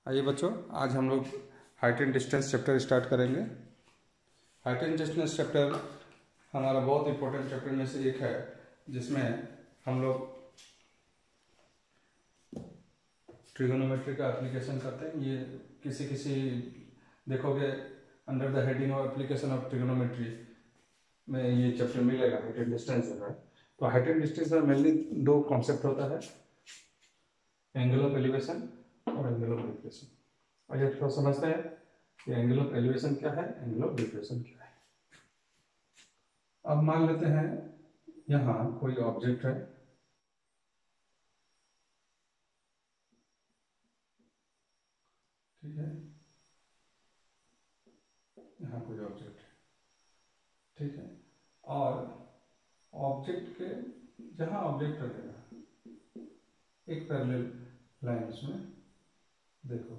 आइए बच्चों, आज हम लोग height and distance chapter start करेंगे। हाइट एंड डिस्टेंस चैप्टर हमारा बहुत इंपॉर्टेंट चैप्टर में से एक है, जिसमें हम लोग ट्रिगोनोमेट्री का एप्लीकेशन करते हैं। ये किसी देखोगे under the heading of application of trigonometry में ये चैप्टर मिलेगा, हाइट एंड डिस्टेंस है। तो हाइट एंड डिस्टेंस में मेनली दो कॉन्सेप्ट होता है, एंगल ऑफ एलिवेशन और एंगल ऑफ डिप्रेशन। और ये थोड़ा समझते हैं कि एंगल ऑफ एलिवेशन क्या है, एंगल ऑफ डिप्रेशन क्या है। अब मान लेते हैं यहाँ कोई ऑब्जेक्ट है, ठीक है, यहाँ कोई ऑब्जेक्ट है, ठीक है, और ऑब्जेक्ट के जहाँ ऑब्जेक्ट रहेगा एक पैरेलल लाइन उसमें देखो।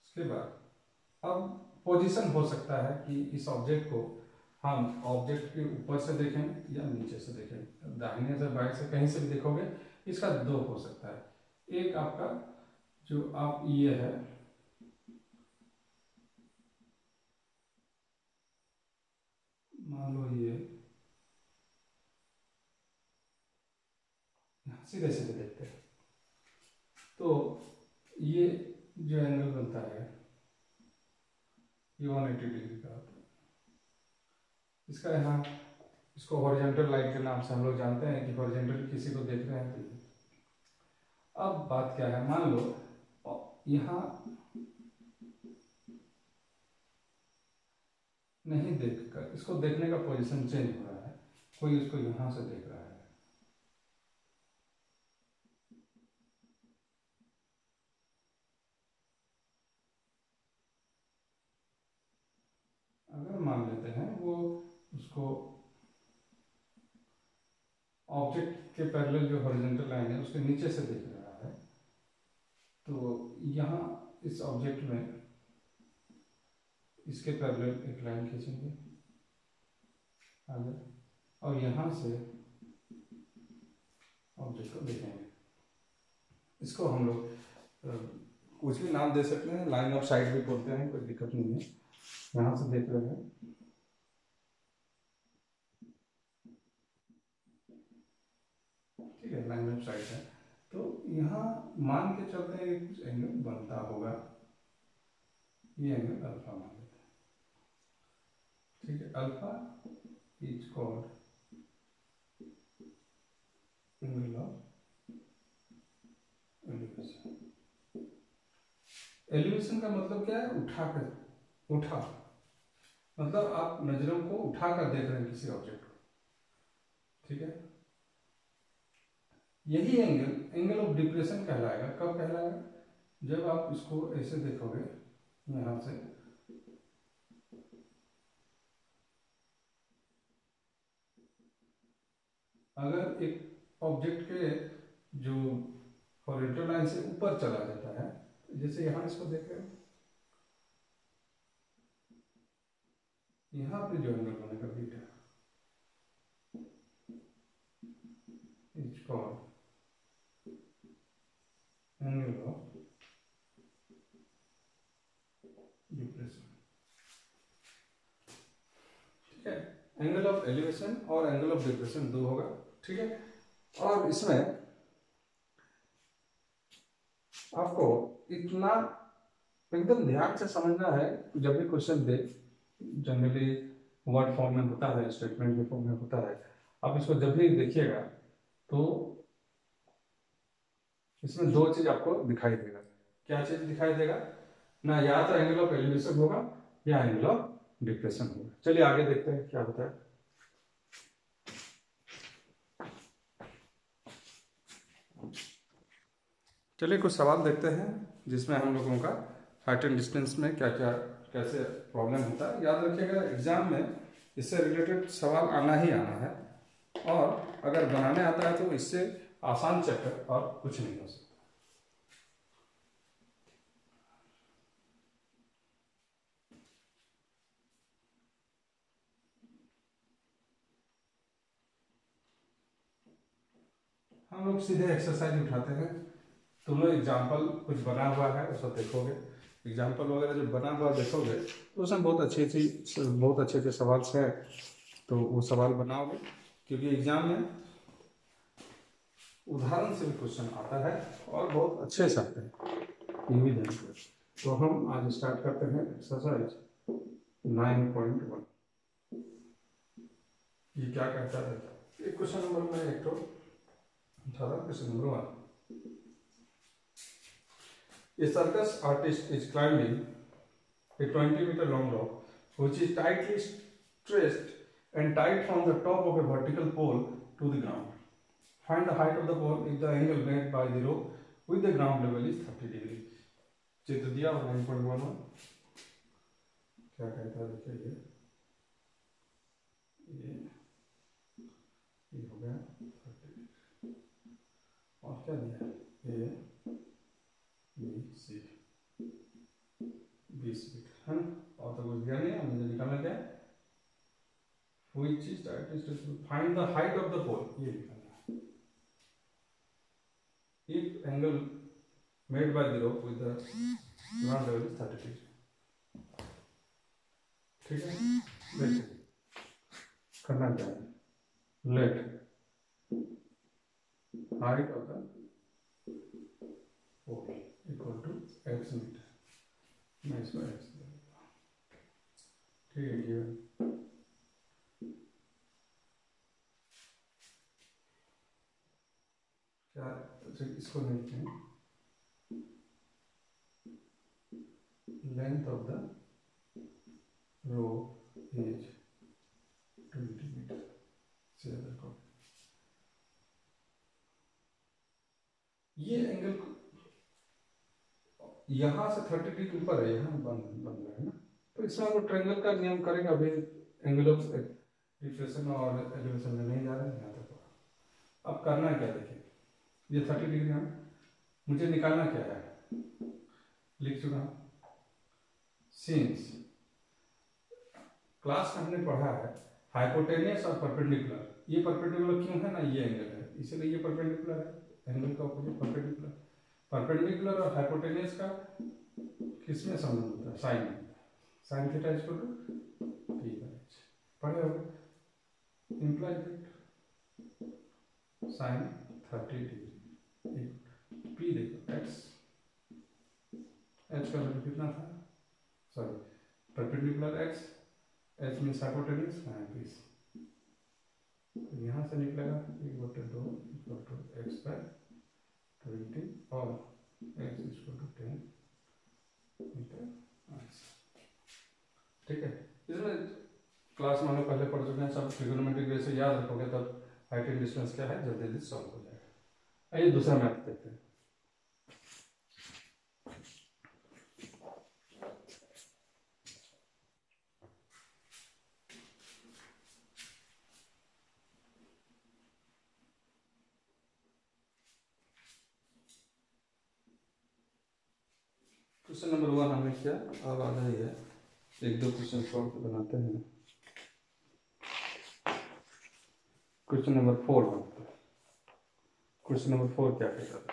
उसके बाद अब पोजीशन हो सकता है कि इस ऑब्जेक्ट को हम ऑब्जेक्ट के ऊपर से देखें या नीचे से देखें, दाहिने से बाएं से कहीं से भी देखोगे। इसका दो हो सकता है, एक आपका जो आप ये है, मान लो ये सीधे सीधे देखते हैं तो ये जो एंगल बनता है ये 180 डिग्री का होता है। इसका यहाँ इसको हॉरिजॉन्टल लाइन के नाम से हम लोग जानते हैं कि हॉरिजॉन्टल किसी को देख रहे हैं तो। अब बात क्या है, मान लो यहाँ नहीं देखकर इसको देखने का पोजीशन चेंज हो रहा है, कोई इसको यहाँ से देख रहा है, अगर मान लेते हैं वो उसको ऑब्जेक्ट के पैरेलल जो हॉरिजॉन्टल लाइन है उसके नीचे से देख रहा है, तो यहाँ इस ऑब्जेक्ट में इसके पैरेलल एक लाइन खींचेंगे आगे और यहाँ से ऑब्जेक्ट को देखेंगे। इसको हम लोग कुछ भी नाम दे सकते हैं, लाइन ऑफ साइट भी बोलते हैं, कोई दिक्कत नहीं है। यहाँ से देख रहे हैं, ठीक है, लाइन ऑफ साइट है। तो यहाँ मान के चलते हैं कुछ एंगल बनता होगा, ये एंगल अल्फा मान लेते हैं, ठीक है। Alpha is called angle of elevation. Elevation का मतलब क्या है, उठा मतलब आप नजरों को उठाकर देख रहे हैं किसी ऑब्जेक्ट को, ठीक है। यही एंगल ऑफ डिप्रेशन कहलाएगा। कब कहलाएगा, जब आप इसको ऐसे देखोगे यहां से, अगर एक ऑब्जेक्ट के जो हॉरिजॉन्टल लाइन से ऊपर चला जाता है, जैसे यहां इसको देख रहे हैं, यहां पे जो एंगल बनेगा beta is called angle of depression, ठीक है। एंगल ऑफ एलिवेशन और एंगल ऑफ डिप्रेशन दो होगा, ठीक है। और इसमें आपको इतना एकदम ध्यान से समझना है, जब भी क्वेश्चन दे, जनरली वर्ड फॉर्म में होता है, स्टेटमेंट के फॉर्म में होता है, आप इसको जब भी देखिएगा तो इसमें दो चीज आपको दिखाई देगा। क्या चीज दिखाई देगा ना, या तो एंगल ऑफ एलिवेशन होगा या एंगल ऑफ डिप्रेशन होगा। चलिए आगे देखते हैं क्या होता है। चलिए कुछ सवाल देखते हैं जिसमें हम लोगों का हाइट एंड डिस्टेंस में क्या क्या कैसे प्रॉब्लम होता है। याद रखिएगा एग्जाम में इससे रिलेटेड सवाल आना ही आना है, और अगर बनाने आता है तो इससे आसान चैप्टर और कुछ नहीं हो सकता। हम लोग सीधे एक्सरसाइज उठाते हैं, तुम लोग एग्जाम्पल कुछ बना हुआ है उसको देखोगे, एग्जाम्पल वगैरह जो बना हुआ देखोगे तो उसमें बहुत अच्छे अच्छे सवाल है, तो वो सवाल बनाओगे, क्योंकि एग्जाम में उदाहरण से भी क्वेश्चन आता है और बहुत अच्छे से आते हैं, ये भी ध्यान रखो। तो हम आज स्टार्ट करते हैं एक्सरसाइज 9.1। ये क्या कहता है, एक क्वेश्चन नंबर में एक तो question number 1। A circus artist is climbing a 20-meter long rope which is tightly stressed and tied from the top of a vertical pole to the ground. Find the height of the pole if the angle made by the rope with the ground level is 30 degree. चित्र दिया 9.1 में क्या कहता है, देखिए ये हो गया 30 और क्या दिया A B C 20 फीट है ना, और तो कुछ दिया नहीं है, मुझे निकालना क्या है, which is find the height of the pole, ये निकालना है। If angle made by the rope with the ground level is 30 degree, ठीक है। देखिए करना क्या है, let height of the pole equal to x metre, मैं इसको x दे दूंगा, ठीक है। ये क्या, इसको लिखते हैं length of the rope is 20 metre से देखो, ये एंगल यहाँ से 30 डिग्री ऊपर है, यहाँ बन रहा है ना, तो इसमें हम ट्रायंगल का नियम करेंगे। अभी एंगल ऑफ डिफ्लेक्शन और एलिवेशन में नहीं जा रहे हैं यहाँ तक। अब करना क्या, देखिए ये 30 डिग्री है, मुझे निकालना क्या है, लिख चुका हूँ। सिंस क्लास में हमने पढ़ा है हाइपोटेनियस और परपेंडिकुलर, ये परपेंडिकुलर क्यों है ना, ये एंगल है इसलिए ये परपेंडिकुलर है, एंगल का ऑपोजिट परपेंडिकुलर। परपेंडिकुलर और हाइपोटेनियस का किसमें संबंध होता है, साइन में, sine theta equal to P by H, पढ़े होगा। Imply that sine 30 degree P, देखो एक्स, एच का वैल्यू कितना था, sorry perpendicular X, H means hypotenuse, please यहाँ से निकलेगा इक्वल टू एक्स बाय 20 और x इक्वल टू 10 मीटर, ठीक है। इसमें क्लास में हम लोग पहले पढ़ चुके हैं, सब ट्रिग्नोमेट्रिक वे से याद रखोगे तब हाइट एंड डिस्टेंस क्या है जल्दी जल्दी सॉल्व हो जाएगा। आइए दूसरा मैथ देखते हैं। क्वेश्चन नंबर 1 हमने किया, अब आधा ही है, एक दो क्वेश्चन सॉल्व बनाते हैं। क्वेश्चन नंबर 4 बनाते हैं। क्वेश्चन नंबर 4 क्या कहता है,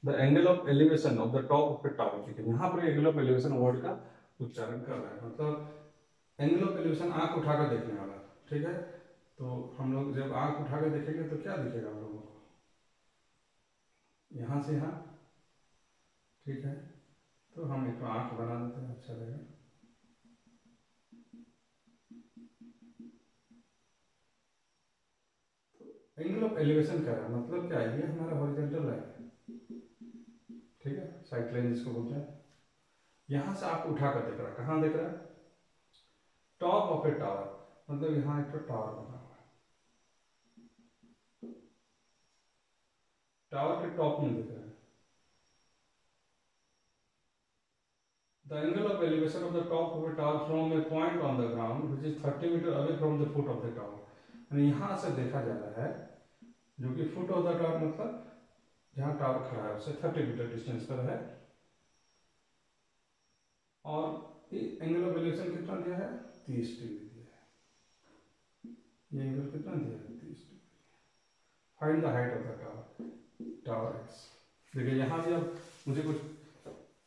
the angle of elevation of the top of A tower, ठीक है। यहाँ पर एंगल ऑफ एलिवेशन वर्ड का उच्चारण कर रहा है, मतलब एंगल ऑफ एलिवेशन आंख उठाकर देखने वाला, ठीक है। तो हम लोग जब आंख उठाकर देखेंगे तो क्या दिखेगा हम लोगों को, यहाँ से यहाँ, ठीक है। तो हम एक आंख बना देते हैं, अच्छा रहेगा। एंगल ऑफ एलिवेशन क्या है, मतलब क्या है, ये हमारा हॉरिजॉन्टल लाइन है, ठीक है, साइड लाइन जिसको बोलते हैं। यहां से आप उठाकर देख रहा है, कहां देख रहा है, टॉप ऑफ ए टावर, मतलब यहाँ एक टावर बना हुआ है, टावर के टॉप में देख रहा है। The angle of elevation of the top of a tower from a point on the ground which is 30 meter away from the foot of the tower, यानी यहाँ से देखा जा रहा है, जो कि फुट ऑफ द टावर मतलब जहाँ टावर खड़ा है उससे 30 मीटर डिस्टेंस पर है। और ये एंगल ऑफ एलिवेशन कितना दिया है, 30 डिग्री दिया है। ये एंगल कितना दिया है, 30 degree. Find the height of the tower, tower x, देखिए यहाँ भी अब मुझे कुछ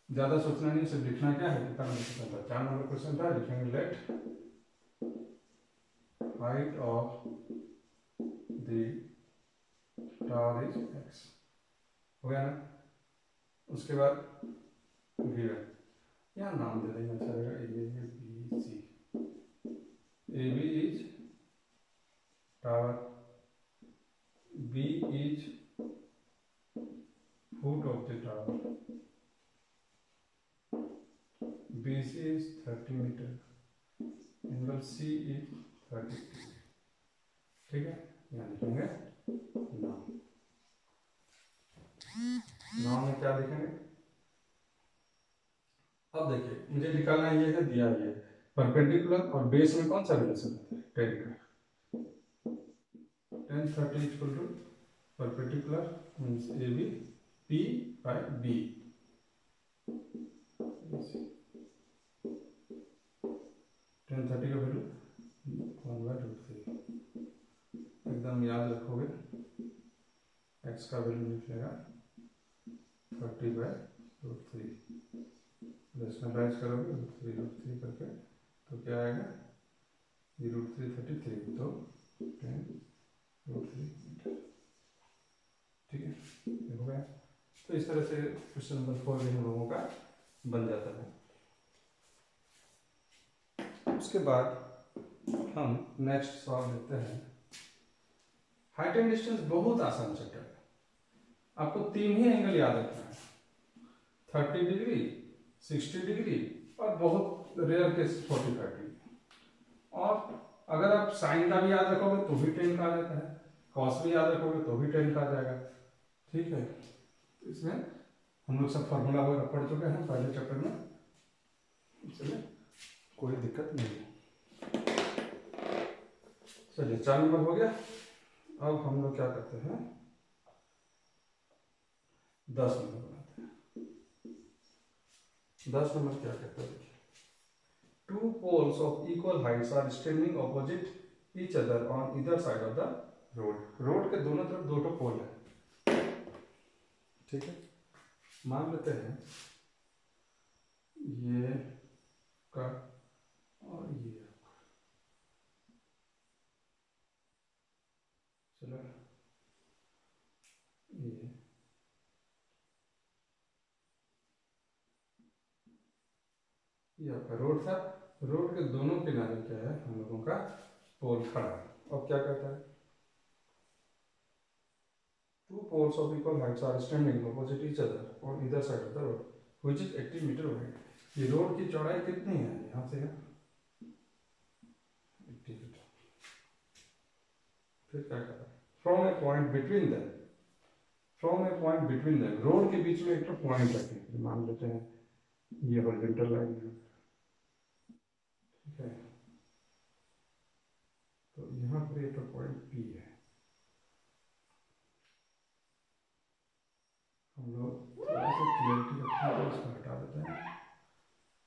ज़्यादा सोचना नहीं, सिर्फ लिखना क्या है, कितना नंबर क्वेश्चन था, 4 नंबर क्वेश्चन था। लिखेंगे let height of the tower is x, हो गया ना। उसके बाद गिवन, यहाँ नाम दे देंगे, अच्छा रहेगा, A B C. A B is tower, B is foot of the tower, B C is 30 metre, angle C is 30 degree. ठीक है, यहाँ लिखेंगे नाम। नाम में क्या लिखेंगे, अब देखिए मुझे निकालना ये है, दिया ये परपेंडिकुलर और बेस में कौन सा रिलेशन है, 10 का। 10 30 equal to perpendicular means A B, P by B, 10 30 का वैल्यू 1/√3। एकदम याद रखोगे, x का वैल्यू निकलेगा 30/√3। रेशनलाइज करोगे √3 करके तो क्या आएगा, ये √3 33, तो 10√3 मीटर। ठीक है, ये हो गया। तो इस तरह से क्वेश्चन नंबर 4 भी हम लोगों का बन जाता है। उसके बाद हम नेक्स्ट सवाल देखते हैं। हाइट एंड डिस्टेंस बहुत आसान चैप्टर है, आपको 3 ही एंगल याद रखना है, 30 डिग्री, 60 डिग्री और बहुत रेयर केस 45 डिग्री। और अगर आप साइन का भी याद रखोगे तो भी 10 का आ जाता है, कॉस भी याद रखोगे तो भी 10 का आ जाएगा। ठीक है, तो इसमें हम लोग सब फॉर्मूला वगैरह पढ़ चुके हैं पहले चैप्टर में, इसमें कोई दिक्कत नहीं है। चलिए 4 नंबर हो गया। अब हम लोग क्या करते हैं, 10 नंबर बनाते हैं। 10 नंबर क्या कहता है, देखिए, two poles of equal heights are standing opposite each other on either side of the road. Road के दोनों तरफ दो पोल है। ठीक है, मान लेते हैं ये का और ये, चलो ये आपका रोड था, रोड के दोनों किनारे क्या है, हम लोगों का पोल खड़ा है। अब क्या कहता है, two poles of equal heights are standing opposite each other on either side of the road which is 80 metre wide. ये रोड की चौड़ाई कितनी है, यहाँ से 80 फीट। फिर क्या कहता है, from A point between them, from A point between them, road के बीच में एक तो पॉइंट रखें, मान लेते हैं ये हॉरिजॉन्टल लाइन है। ठीक है, तो यहाँ पर एक पॉइंट पी है। हम लोग थोड़ा सा क्लियरिटी रखते हैं, इसको हटा देते हैं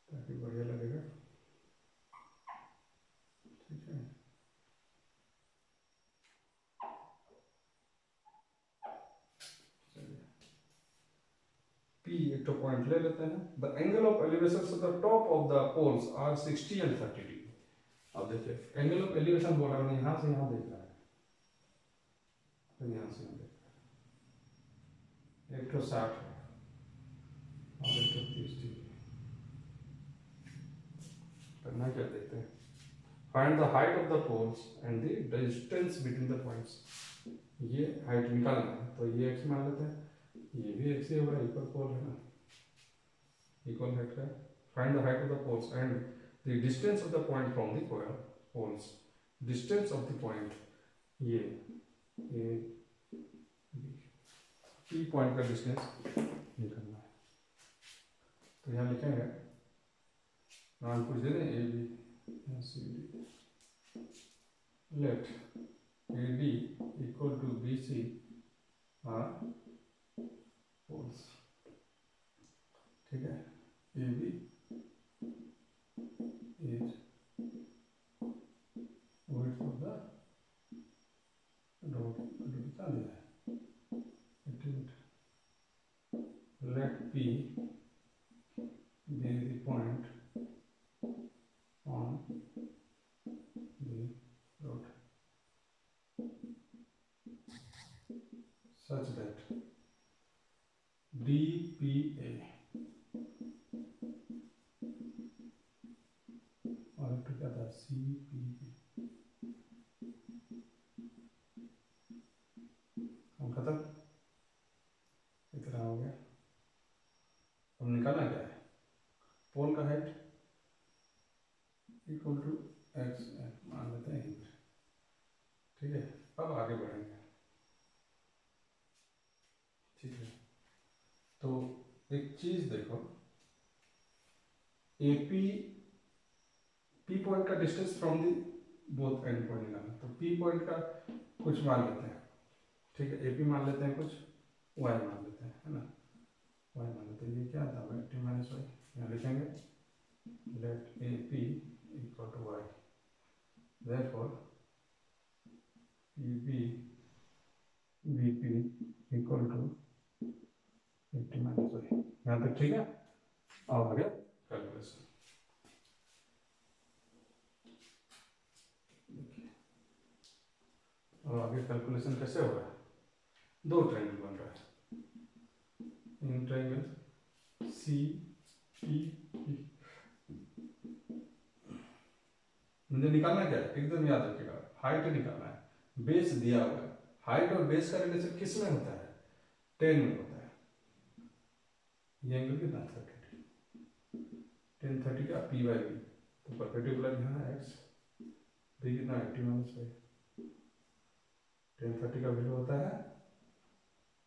ताकि बढ़िया लगेगा। ठीक है, P एक तो पॉइंट ले लेते हैं। The angle of elevation of the top of the poles are 60 and 30 degree. अब देखिए एंगल ऑफ एलिवेशन बोला मैंने, यहाँ से यहाँ देख रहा है, तो यहाँ से यहाँ देख रहा है, एक तो 60 है और एक तो 30 डिग्री। करना क्या देखते हैं, find the height of the poles and the distance between the points. ये हाइट निकालना है, तो ये x मान लेते हैं, ये भी x ही होगा, इक्वल पोल है ना, इक्वल हाइट का। Find the height of the poles and the distance of the point from the poles. Distance of the point, ये पी पॉइंट का डिस्टेंस निकालना है। तो यहाँ लिखेंगे, नाम कुछ दे दें, A B C D, let A D equal to B C are poles. ठीक है, A B is width of the road, कितना दिया है 80 metre, P be the point on the road such that DPA और फिर क्या था CPB हम खत्म। इतना हो गया। अब निकालना क्या है, पोल का हाइट इक्वल टू एक्स मान लेते हैं इंच, ठीक है। अब आगे बढ़ेंगे, ठीक है। तो एक चीज देखो, AP P पॉइंट का distance from the both and point निकालना, तो P पॉइंट का कुछ मान लेते हैं, ठीक है। AP मान लेते हैं, कुछ Y मान लेते हैं, है ना, Y मान लेते हैं। ये क्या था, t माइनस वाई, यहाँ लिखेंगे let AP equal to Y, therefore PB VP equal to t minus Y. यहाँ तक ठीक है। और आगे कैलकुलेशन, और आगे कैलकुलेशन कैसे हो रहा है, दो ट्रायंगल बन रहा है, इन ट्रायंगल CPE। मुझे निकालना क्या है, एकदम याद रखिएगा, हाइट निकालना है, बेस दिया हुआ है। हाइट और बेस का रिलेशन किस में होता है, 10 में होता है। ये एंगल कितना 30, 10 30 का P बाई बी, तो परपेंडिकुलर यहाँ एक्स बी कितना 80 माइनस वाई, 10 30 का वैल्यू होता है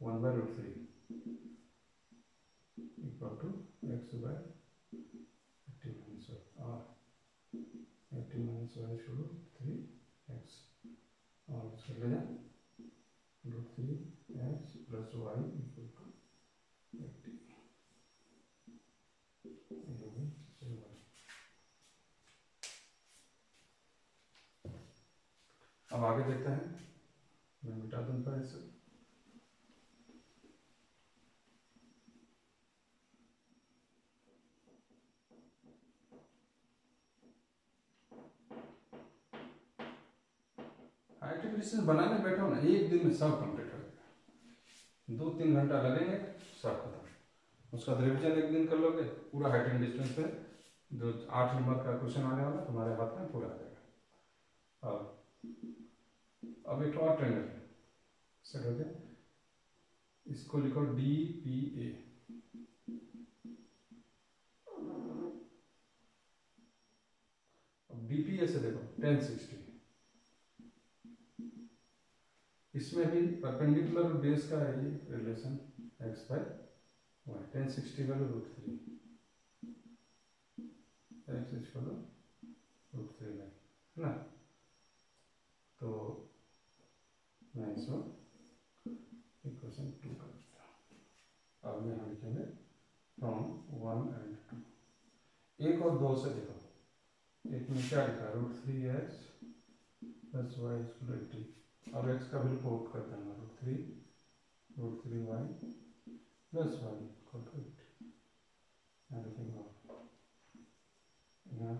1/√3 equal to X by 80 minus Y, और 80 माइनस वाई शुरू 3x, और इसको ले जाए √3x plus Y equal to 80। अब आगे देखते हैं, मैं मिटा दूंगा इसे। हाइट डिस्टेंस बनाने बैठो ना, एक दिन में सब कंप्लीट हो जाएगा, 2-3 घंटा लगेंगे, सब खत्म। उसका रिविजन एक दिन कर लोगे, पूरा हाइट एंड डिस्टेंस पे जो 8 नंबर का क्वेश्चन आने वाला तुम्हारे हाथ में पूरा आ जाएगा। और अब एक और ट्रायंगल सेट हो गया, इसको लिखो DPA। अब DPA से देखो 1060, इसमें भी परपेंडिकुलर बेस का है ये रिलेशन x बाई वाई, 1060 का √3 x इक्वल √3 है ना। तो मैं इसमें इक्वेशन 2 कर देता हूँ। अब यहाँ लिखेंगे फ्रॉम 1 and 2, 1 और 2 से देखो, एक में क्या लिखा √3x प्लस वाई इक्वल 80। अब x का वैल्यू पुट कर देना, √3y plus Y equal to 80। यहाँ लिखेंगे यहाँ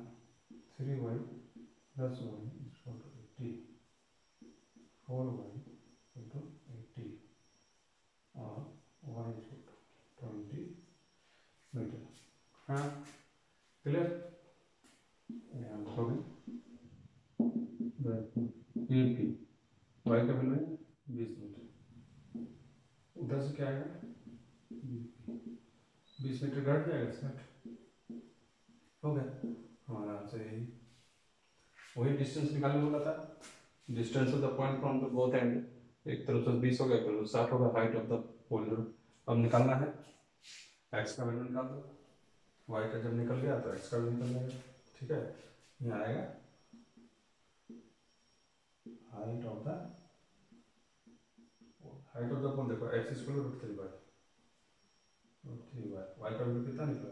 3y plus Y equal to 80, 4y equal to 80, और y इक्वल टू 20 मीटर। हाँ क्लियर। यहाँ लिखोगे AP y का वैल्यू है 20 मीटर, उधर से क्या आएगा 20 मीटर घट जाएगा, इसमें हो गया हमारा आंसर। यही वही डिस्टेंस निकालने वाला था, distance of the point from the both and, एक तरफ से 20 हो गया, एक तरफ से 60 होगा, हाइट ऑफ द पोल। अब निकालना है, x का वैल्यू निकाल दो, y का जब निकल गया तो x का भी निकल जाएगा, ठीक है। यहाँ आएगा हाइट ऑफ द पोल, देखो x इक्वल √3y, y का वैल्यू कितना निकला,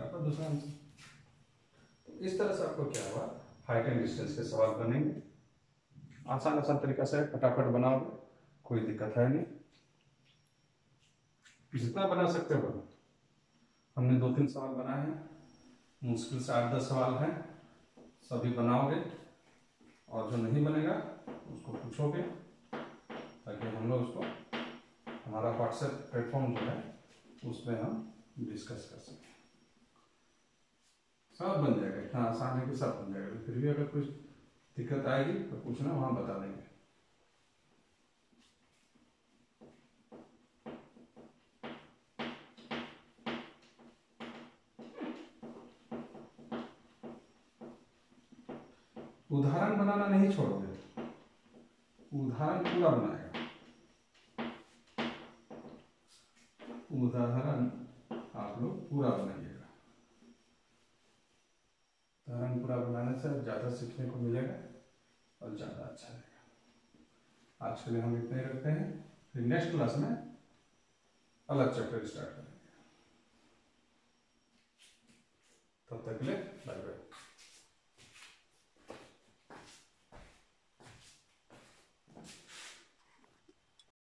आपका दूसरा आंसर। तो इस तरह से आपको क्या हुआ, हाइट एंड डिस्टेंस के सवाल बनेंगे, आसान तरीका से फटाफट बनाओगे, कोई दिक्कत है नहीं। जितना बना सकते हो बनो। हमने 2-3 सवाल बनाए हैं, मुश्किल से 8-10 सवाल हैं, सभी बनाओगे और जो नहीं बनेगा उसको पूछोगे, ताकि हम लोग उसको हमारा व्हाट्सएप प्लेटफॉर्म जो है उसमें हम डिस्कस कर सकें। सब बन जाएगा, इतना आसान है कि सब बन जाएगा। फिर भी अगर कुछ दिक्कत आएगी तो पूछना, वहाँ बता देंगे। उदाहरण बनाना नहीं छोड़ोगे, उदाहरण पूरा बनाएगा। उदाहरण आप लोग पूरा बनाइएगा। उदाहरण पूरा बनाने से ज़्यादा सीखने को मिलेगा और ज़्यादा अच्छा रहेगा। आज के लिए हम इतने ही रखते हैं, फिर नेक्स्ट क्लास में अलग चैप्टर स्टार्ट करेंगे। तब तक के लिए